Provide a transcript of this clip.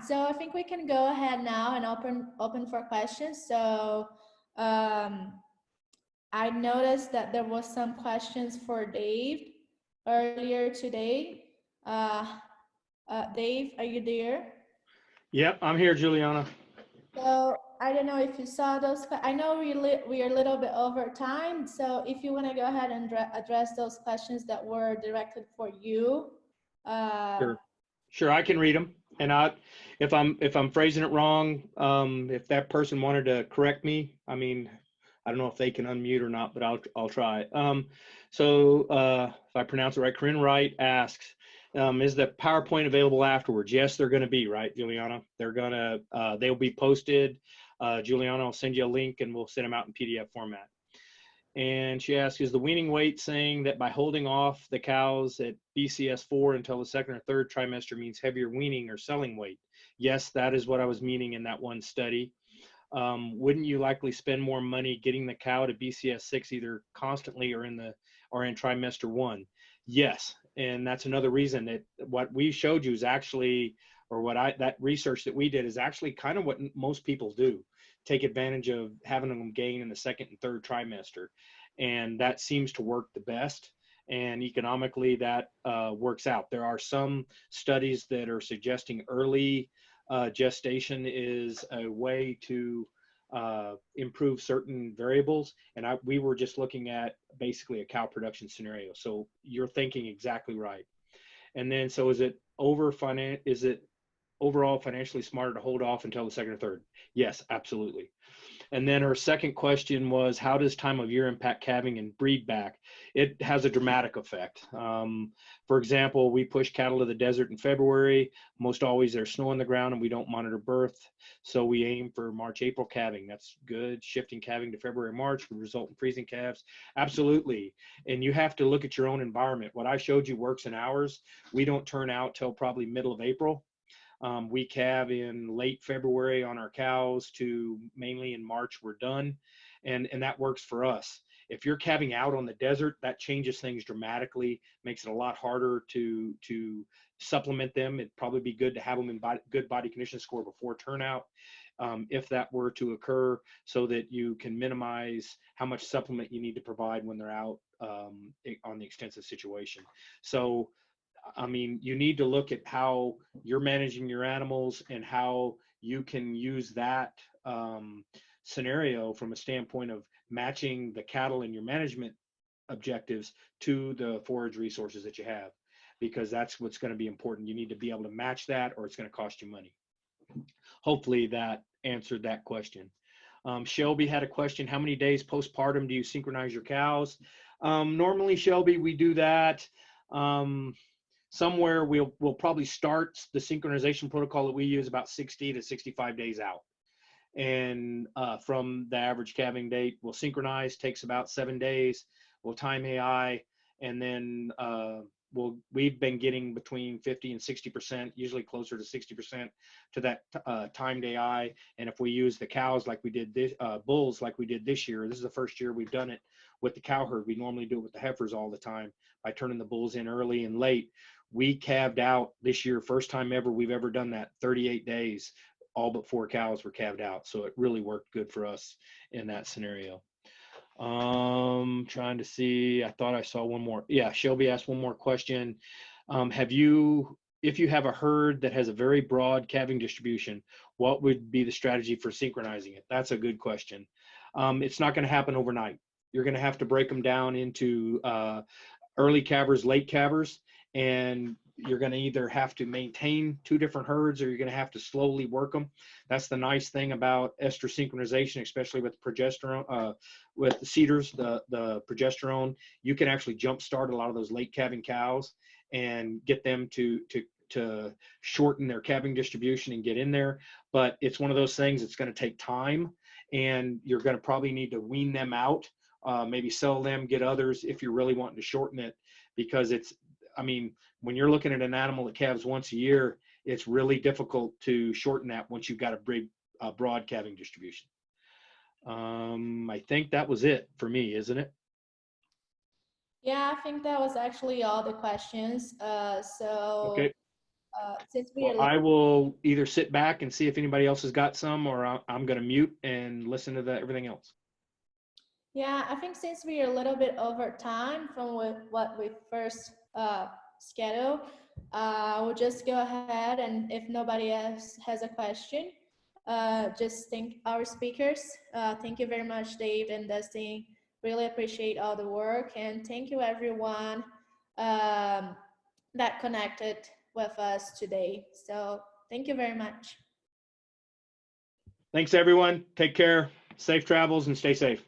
so I think we can go ahead now and open for questions. So I noticed that there was some questions for Dave earlier today. Dave, are you there? Yep, I'm here, Juliana. So I don't know if you saw those. I know we are a little bit over time. So if you want to go ahead and address those questions that were directed for you. Sure, I can read them. And if I'm phrasing it wrong, if that person wanted to correct me, I mean, I don't know if they can unmute or not, but I'll try. If I pronounce it right, Corinne Wright asks, is the PowerPoint available afterwards? Yes, they're going to be, right, Juliana? They'll be posted. Juliana will send you a link and we'll send them out in PDF format. And she asks, is the weaning weight saying that by holding off the cows at BCS4 until the second or third trimester means heavier weaning or selling weight? Yes, that is what I was meaning in that one study. Wouldn't you likely spend more money getting the cow to BCS6 either constantly or in trimester 1? Yes, and that's another reason that what we showed you is actually, that research that we did is actually kind of what most people do. Take advantage of having them gain in the second and third trimester. And that seems to work the best. And economically, that works out. There are some studies that are suggesting early gestation is a way to improve certain variables. And we were just looking at basically a cow production scenario. So you're thinking exactly right. And then, so is it overall financially smarter to hold off until the second or third? Yes, absolutely. And then her second question was, how does time of year impact calving and breed back? It has a dramatic effect. For example, we push cattle to the desert in February. Most always there's snow on the ground and we don't monitor birth. So we aim for March, April calving. That's good. Shifting calving to February, March would result in freezing calves. Absolutely. And you have to look at your own environment. What I showed you works in hours. We don't turn out till probably middle of April. We calve in late February on our cows to mainly in March we're done, and that works for us. If you're calving out on the desert, that changes things dramatically, makes it a lot harder to supplement them. It'd probably be good to have them in good body condition score before turnout, if that were to occur, so that you can minimize how much supplement you need to provide when they're out on the extensive situation. So I mean, you need to look at how you're managing your animals and how you can use that scenario from a standpoint of matching the cattle and your management objectives to the forage resources that you have, because that's what's going to be important. You need to be able to match that or it's going to cost you money. Hopefully that answered that question. Shelby had a question, how many days postpartum do you synchronize your cows? Normally, Shelby, we do that. Somewhere we'll probably start the synchronization protocol that we use about 60 to 65 days out. And from the average calving date, we'll synchronize, takes about 7 days. We'll time AI, and then we've been getting between 50 and 60%, usually closer to 60% to that timed AI. And if we use the cows like we did this, bulls like we did this year, this is the first year we've done it with the cow herd. We normally do it with the heifers all the time by turning the bulls in early and late. We calved out this year, first time ever we've ever done that, 38 days, all but 4 cows were calved out. So it really worked good for us in that scenario. Trying to see, I thought I saw one more. Yeah, Shelby asked one more question. If you have a herd that has a very broad calving distribution, what would be the strategy for synchronizing it? That's a good question. It's not going to happen overnight. You're going to have to break them down into early calvers, late calvers, and you're going to either have to maintain 2 different herds or you're going to have to slowly work them. That's the nice thing about ester synchronization, especially with progesterone, with the cedars, the progesterone. You can actually jumpstart a lot of those late calving cows and get them to shorten their calving distribution and get in there. But it's one of those things that's going to take time, and you're going to probably need to wean them out, maybe sell them, get others if you're really wanting to shorten it, because when you're looking at an animal that calves once a year, it's really difficult to shorten that once you've got a broad calving distribution. I think that was it for me, isn't it? Yeah, I think that was actually all the questions. So okay. since we Well, are I will either sit back and see if anybody else has got some, or I'm going to mute and listen to everything else. Yeah, I think since we are a little bit over time from what we first scheduled, we'll just go ahead, and if nobody else has a question, just thank our speakers. Thank you very much, Dave and Dustin. Really appreciate all the work, and thank you everyone that connected with us today. So thank you very much. Thanks, everyone. Take care. Safe travels and stay safe.